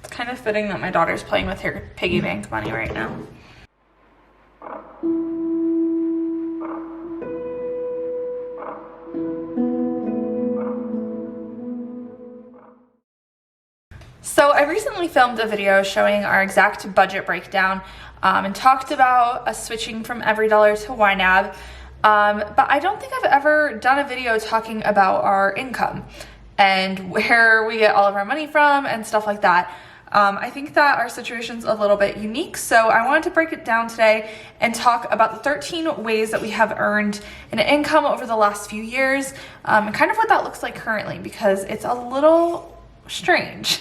It's kind of fitting that my daughter's playing with her piggy bank money right now. So I recently filmed a video showing our exact budget breakdown and talked about us switching from EveryDollar to YNAB. But I don't think I've ever done a video talking about our income and where we get all of our money from and stuff like that. I think that our situation's a little bit unique, so I wanted to break it down today and talk about the 13 ways that we have earned an income over the last few years, and kind of what that looks like currently, because it's a little strange.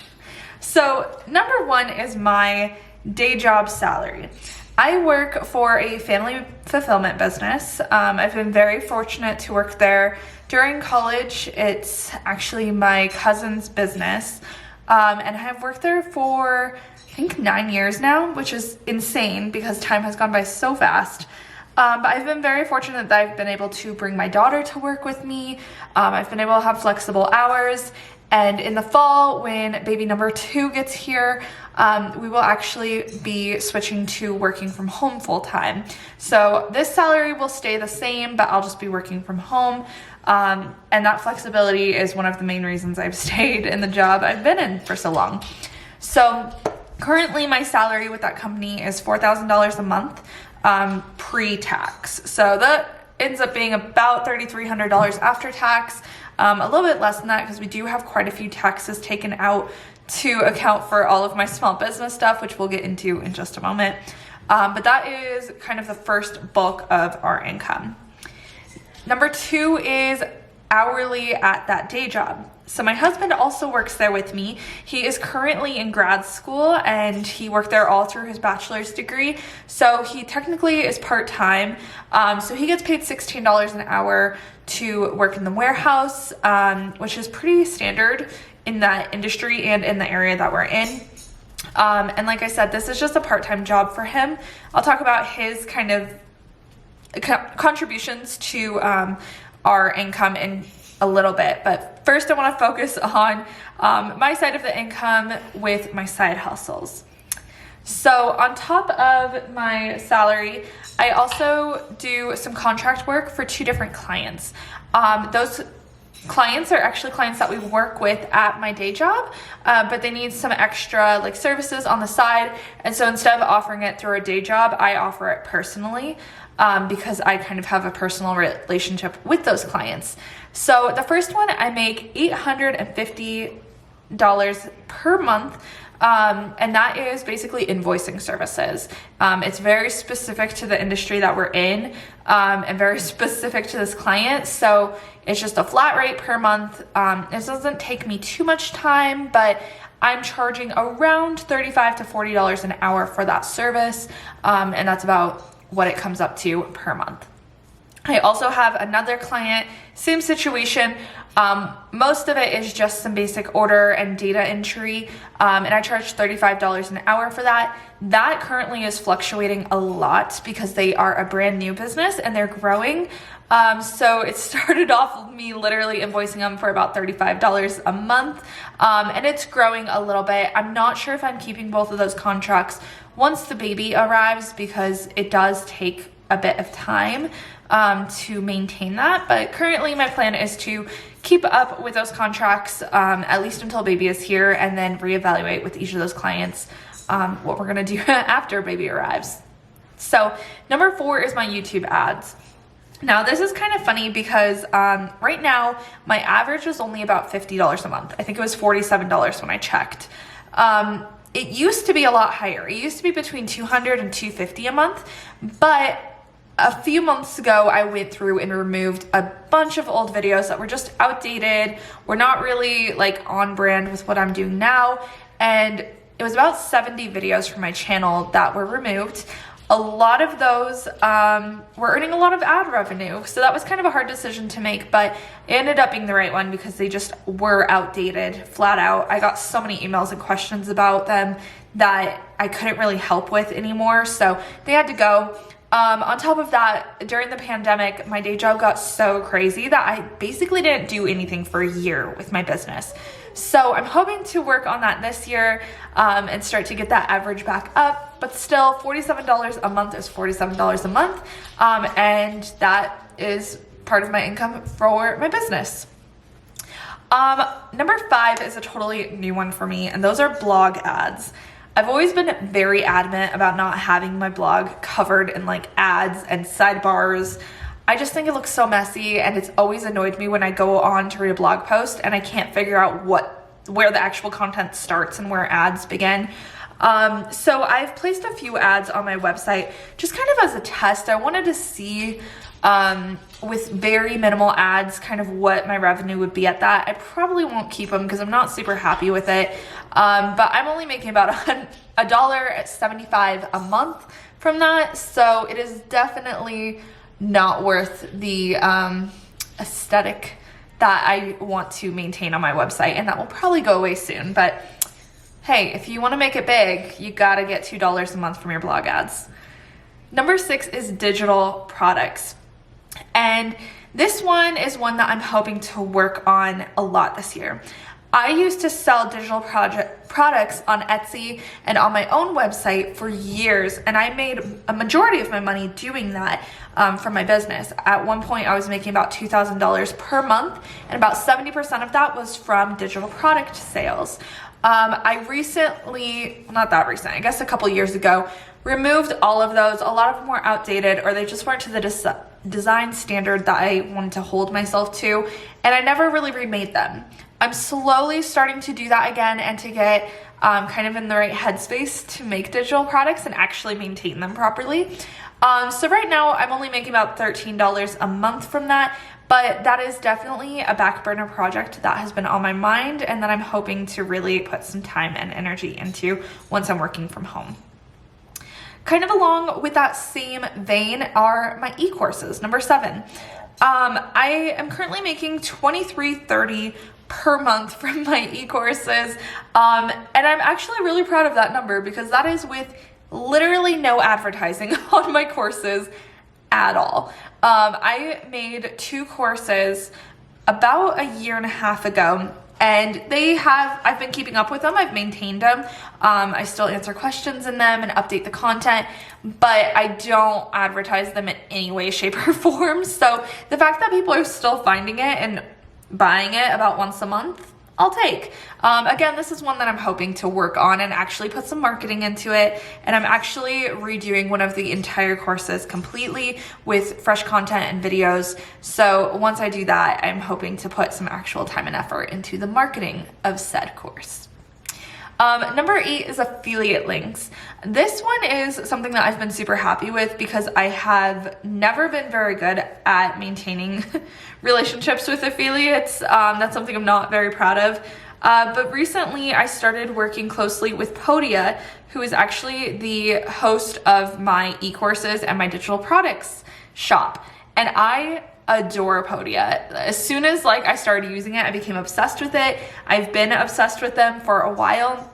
So number one is my day job salary. I work for a family fulfillment business. I've been very fortunate to work there during college. It's actually my cousin's business. And I've worked there for, I think, 9 years now, which is insane because time has gone by so fast. But I've been very fortunate that I've been able to bring my daughter to work with me. I've been able to have flexible hours. And in the fall, when baby number 2 gets here, we will actually be switching to working from home full time. So this salary will stay the same, but I'll just be working from home. And that flexibility is one of the main reasons I've stayed in the job I've been in for so long. So currently my salary with that company is $4,000 a month, pre-tax. So that ends up being about $3,300 after tax. A little bit less than that because we do have quite a few taxes taken out to account for all of my small business stuff, which we'll get into in just a moment. But that is kind of the first bulk of our income. Number 2 is hourly at that day job. So my husband also works there with me. He is currently in grad school and he worked there all through his bachelor's degree. So he technically is part-time. So he gets paid $16 an hour to work in the warehouse, which is pretty standard in that industry and in the area that we're in. And like I said, this is just a part-time job for him. I'll talk about his kind of contributions to our income in a little bit, but first I want to focus on my side of the income with my side hustles. So on top of my salary, I also do some contract work for 2 different clients. Those clients are actually clients that we work with at my day job, but they need some extra like services on the side. And so instead of offering it through a day job, I offer it personally because I kind of have a personal relationship with those clients. So the first one, I make $850 per month. And that is basically invoicing services. It's very specific to the industry that we're in, and very specific to this client. So it's just a flat rate per month. It doesn't take me too much time, but I'm charging around $35 to $40 an hour for that service. And that's about what it comes up to per month. I also have another client, same situation. Most of it is just some basic order and data entry, and I charge $35 an hour for that. That currently is fluctuating a lot because they are a brand new business and they're growing. So it started off with me literally invoicing them for about $35 a month, and it's growing a little bit. I'm not sure if I'm keeping both of those contracts once the baby arrives because it does take a bit of time to maintain that, but currently my plan is to keep up with those contracts at least until baby is here, and then reevaluate with each of those clients what we're gonna do after baby arrives. So number 4 is my YouTube ads. Now this is kind of funny because right now my average was only about $50 a month. I think it was $47 when I checked. It used to be a lot higher. It used to be between $200 and $250 a month, but a few months ago, I went through and removed a bunch of old videos that were just outdated, were not really like on brand with what I'm doing now, and it was about 70 videos from my channel that were removed. A lot of those were earning a lot of ad revenue, so that was kind of a hard decision to make, but it ended up being the right one because they just were outdated, flat out. I got so many emails and questions about them that I couldn't really help with anymore, so they had to go. On top of that, during the pandemic, my day job got so crazy that I basically didn't do anything for a year with my business. So I'm hoping to work on that this year and start to get that average back up. But still, $47 a month is $47 a month. And that is part of my income for my business. Number 5 is a totally new one for me, and those are blog ads. I've always been very adamant about not having my blog covered in like ads and sidebars. I just think it looks so messy, and it's always annoyed me when I go on to read a blog post and I can't figure out where the actual content starts and where ads begin. So I've placed a few ads on my website just kind of as a test. I wanted to see with very minimal ads kind of what my revenue would be at that. I probably won't keep them because I'm not super happy with it. But I'm only making about $1.75 a month from that. So it is definitely not worth the aesthetic that I want to maintain on my website, and that will probably go away soon. But hey, if you want to make it big, you got to get $2 a month from your blog ads. Number 6 is digital products. And this one is one that I'm hoping to work on a lot this year. I used to sell digital products on Etsy and on my own website for years, and I made a majority of my money doing that from my business. At one point, I was making about $2,000 per month, and about 70% of that was from digital product sales. I recently, not that recent, I guess a couple years ago, removed all of those. A lot of them were outdated, or they just weren't to the design standard that I wanted to hold myself to, and I never really remade them. I'm slowly starting to do that again and to get kind of in the right headspace to make digital products and actually maintain them properly. So right now I'm only making about $13 a month from that, but that is definitely a back burner project that has been on my mind and that I'm hoping to really put some time and energy into once I'm working from home. Kind of along with that same vein are my e-courses. Number 7. I am currently making $23.30 per month from my e-courses. And I'm actually really proud of that number because that is with literally no advertising on my courses at all. I made 2 courses about a year and a half ago, and I've been keeping up with them. I've maintained them. I still answer questions in them and update the content, but I don't advertise them in any way, shape, or form. So the fact that people are still finding it and buying it about once a month, I'll take. Again, this is one that I'm hoping to work on and actually put some marketing into it. And I'm actually redoing one of the entire courses completely with fresh content and videos. So once I do that, I'm hoping to put some actual time and effort into the marketing of said course. Number 8 is affiliate links. This one is something that I've been super happy with because I have never been very good at maintaining relationships with affiliates. That's something I'm not very proud of. But recently I started working closely with Podia, who is actually the host of my e-courses and my digital products shop. And I adore Podia. As soon as I started using it, I became obsessed with it. I've been obsessed with them for a while.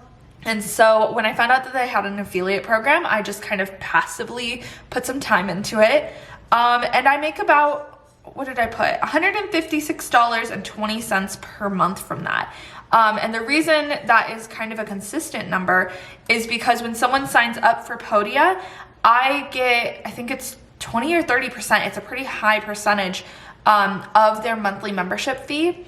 And so when I found out that they had an affiliate program, I just kind of passively put some time into it. And I make about, what did I put? $156.20 per month from that. And the reason that is kind of a consistent number is because when someone signs up for Podia, I get, I think it's 20 or 30%. It's a pretty high percentage of their monthly membership fee.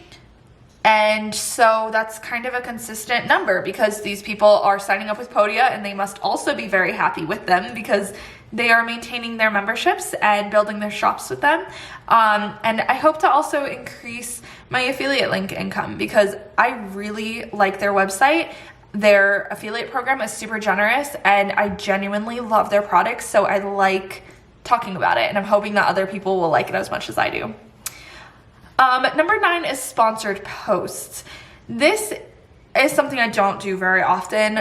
And so that's kind of a consistent number because these people are signing up with Podia and they must also be very happy with them because they are maintaining their memberships and building their shops with them. And I hope to also increase my affiliate link income because I really like their website. Their affiliate program is super generous and I genuinely love their products. So I like talking about it and I'm hoping that other people will like it as much as I do. Number 9 is sponsored posts. This is something I don't do very often.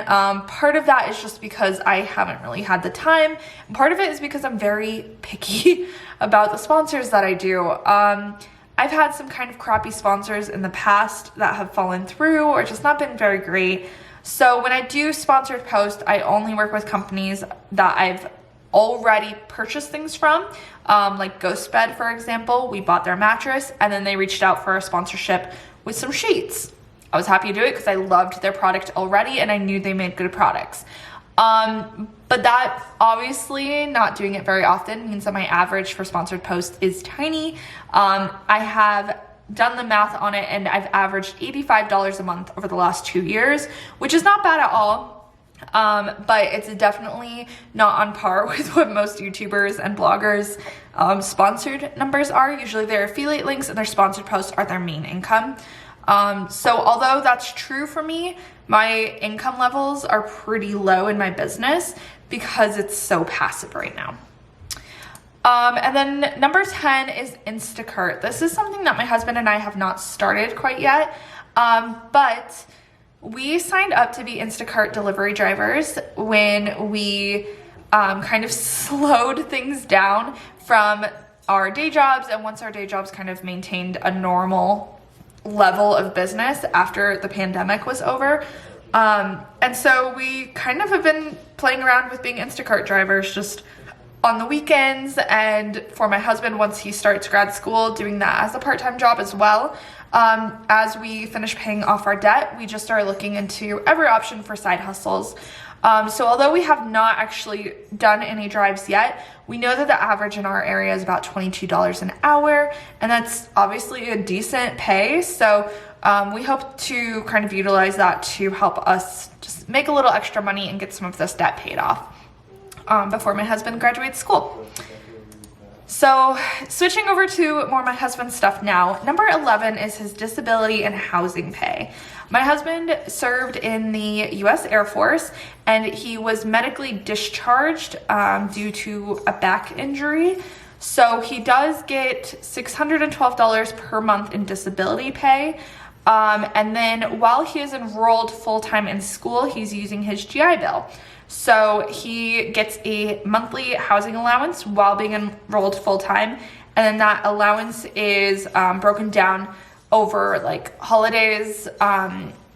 Part of that is just because I haven't really had the time. Part of it is because I'm very picky about the sponsors that I do. I've had some kind of crappy sponsors in the past that have fallen through or just not been very great. So when I do sponsored posts, I only work with companies that I've already purchased things from, like Ghost Bed, for example. We bought their mattress and then they reached out for a sponsorship with some sheets. I was happy to do it because I loved their product already and I knew they made good products. But that obviously not doing it very often means that my average for sponsored posts is tiny. I have done the math on it and I've averaged $85 a month over the last 2 years, which is not bad at all. But it's definitely not on par with what most YouTubers and bloggers sponsored numbers are. Usually their affiliate links and their sponsored posts are their main income. So although that's true for me, my income levels are pretty low in my business because it's so passive right now. And then number 10 is Instacart. This is something that my husband and I have not started quite yet, but we signed up to be Instacart delivery drivers when we kind of slowed things down from our day jobs, and once our day jobs kind of maintained a normal level of business after the pandemic was over. And so we kind of have been playing around with being Instacart drivers just on the weekends, and for my husband once he starts grad school, doing that as a part-time job as well. As we finish paying off our debt, we just started looking into every option for side hustles. So although we have not actually done any drives yet, we know that the average in our area is about $22 an hour, and that's obviously a decent pay. So we hope to kind of utilize that to help us just make a little extra money and get some of this debt paid off before my husband graduates school. So switching over to more of my husband's stuff now, number 11 is his disability and housing pay. My husband served in the U.S. Air Force, and he was medically discharged due to a back injury. So he does get $612 per month in disability pay. And then while he is enrolled full-time in school, he's using his GI Bill. So he gets a monthly housing allowance while being enrolled full-time, and then that allowance is broken down over like holidays,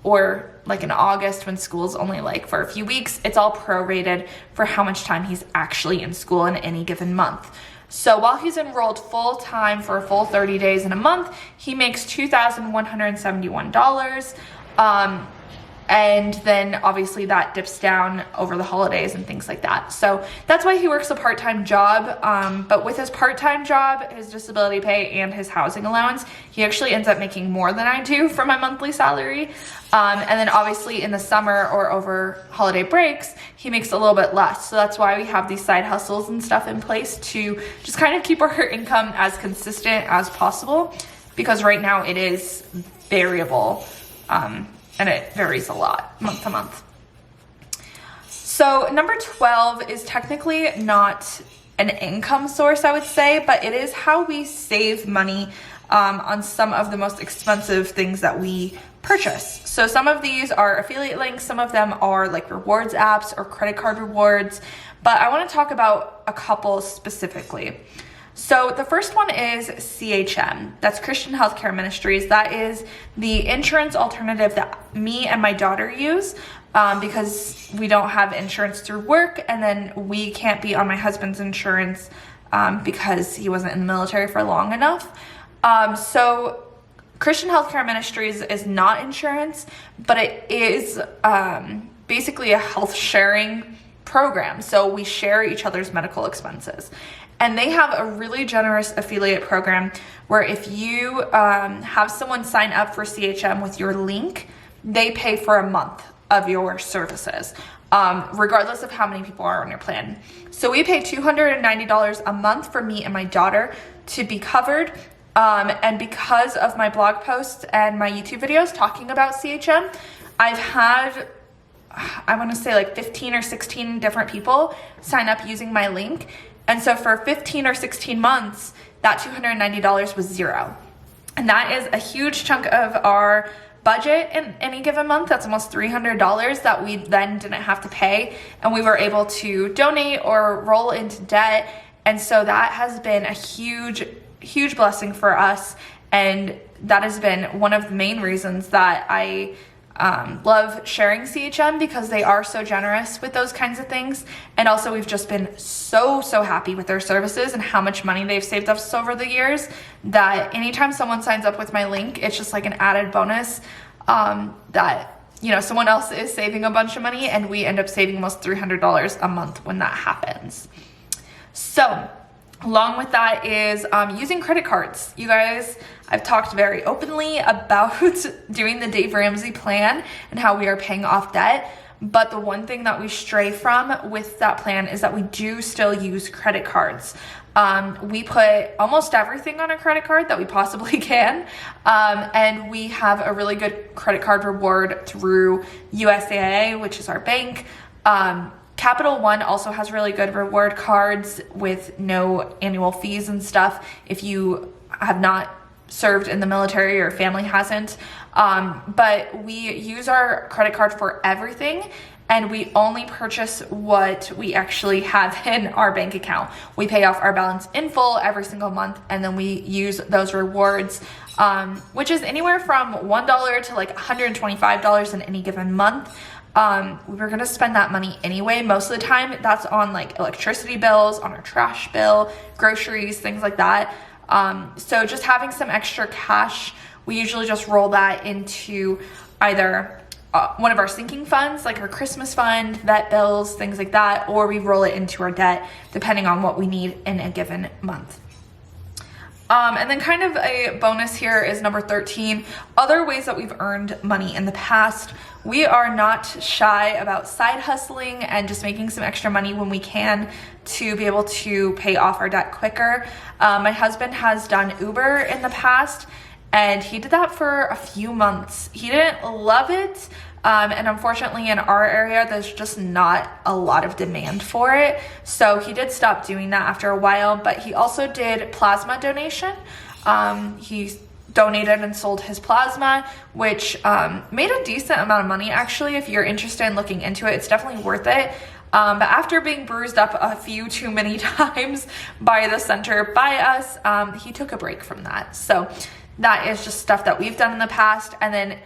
or like in August when school's only like for a few weeks. It's all prorated for how much time he's actually in school in any given month. So while he's enrolled full-time for a full 30 days in a month, he makes $2,171. And then obviously that dips down over the holidays and things like that. So that's why he works a part-time job. But with his part-time job, his disability pay, and his housing allowance, he actually ends up making more than I do for my monthly salary. And then obviously in the summer or over holiday breaks, he makes a little bit less. So that's why we have these side hustles and stuff in place to just kind of keep our income as consistent as possible, because right now it is variable. And it varies a lot month to month. So number 12 is technically not an income source, I would say, but it is how we save money on some of the most expensive things that we purchase. So some of these are affiliate links, some of them are like rewards apps or credit card rewards, but I want to talk about a couple specifically. So the first one is CHM. That's Christian Healthcare Ministries. That is the insurance alternative that me and my daughter use because we don't have insurance through work, and then we can't be on my husband's insurance because he wasn't in the military for long enough. So Christian Healthcare Ministries is not insurance, but it is basically a health sharing program. So we share each other's medical expenses. And they have a really generous affiliate program where if you have someone sign up for CHM with your link, they pay for a month of your services, regardless of how many people are on your plan. So we pay $290 a month for me and my daughter to be covered. And because of my blog posts and my YouTube videos talking about CHM, I've had, I want to say like 15 or 16 different people sign up using my link. And so for 15 or 16 months, that $290 was zero. And that is a huge chunk of our budget in any given month. That's almost $300 that we then didn't have to pay. And we were able to donate or roll into debt. And so that has been a huge, huge blessing for us. And that has been one of the main reasons that I love sharing CHM, because they are so generous with those kinds of things. And also we've just been so happy with their services and how much money they've saved us over the years, that anytime someone signs up with my link, it's just like an added bonus that, you know, someone else is saving a bunch of money and we end up saving almost $300 a month when that happens. So along with that is using credit cards. You guys, I've talked very openly about doing the Dave Ramsey plan and how we are paying off debt. But the one thing that we stray from with that plan is that we do still use credit cards. We put almost everything on a credit card that we possibly can. And we have a really good credit card reward through USAA, which is our bank. Capital One also has really good reward cards with no annual fees and stuff if you have not served in the military or family hasn't. But we use our credit card for everything, and we only purchase what we actually have in our bank account. We pay off our balance in full every single month, and then we use those rewards, which is anywhere from $1 to like $125 in any given month. We're gonna spend that money anyway. Most of the time that's on like electricity bills, on our trash bill, groceries, things like that. So just having some extra cash, we usually just roll that into either one of our sinking funds, like our Christmas fund, vet bills, things like that, or we roll it into our debt depending on what we need in a given month. And then kind of a bonus here is number 13, other ways that we've earned money in the past. We are not shy about side hustling and just making some extra money when we can to be able to pay off our debt quicker. My husband has done Uber in the past, and he did that for a few months. He didn't love it. And unfortunately in our area, there's just not a lot of demand for it. So he did stop doing that after a while, but he also did plasma donation. He donated and sold his plasma, which made a decent amount of money actually. If you're interested in looking into it, it's definitely worth it. But after being bruised up a few too many times by the center by us, he took a break from that. So that is just stuff that we've done in the past. And then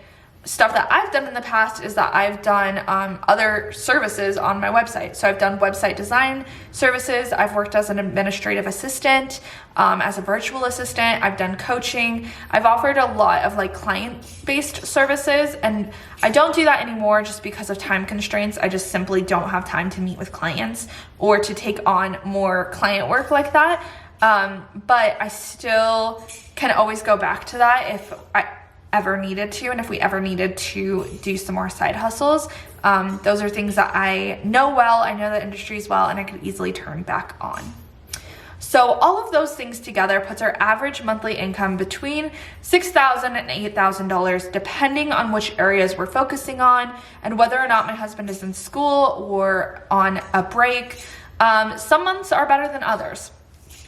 stuff that I've done in the past is that I've done other services on my website. So I've done website design services. I've worked as an administrative assistant, as a virtual assistant. I've done coaching. I've offered a lot of like client-based services, and I don't do that anymore just because of time constraints. I just simply don't have time to meet with clients or to take on more client work like that. But I still can always go back to that if I ever needed to, and if we ever needed to do some more side hustles. Those are things that I know well, I know the industries well, and I could easily turn back on. So all of those things together puts our average monthly income between $6,000 and $8,000, depending on which areas we're focusing on and whether or not my husband is in school or on a break. Some months are better than others.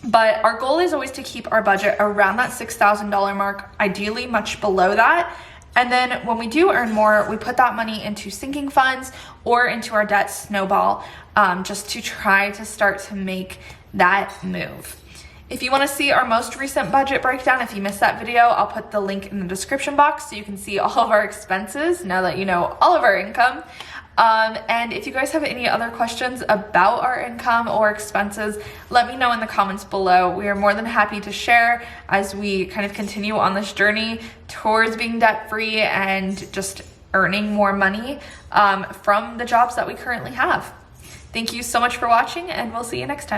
But our goal is always to keep our budget around that $6,000 mark, ideally much below that. And then when we do earn more, we put that money into sinking funds or into our debt snowball, just to try to start to make that move. If you want to see our most recent budget breakdown, if you missed that video, I'll put the link in the description box so you can see all of our expenses now that you know all of our income. And if you guys have any other questions about our income or expenses, let me know in the comments below. We are more than happy to share as we kind of continue on this journey towards being debt-free and just earning more money from the jobs that we currently have. Thank you so much for watching, and we'll see you next time.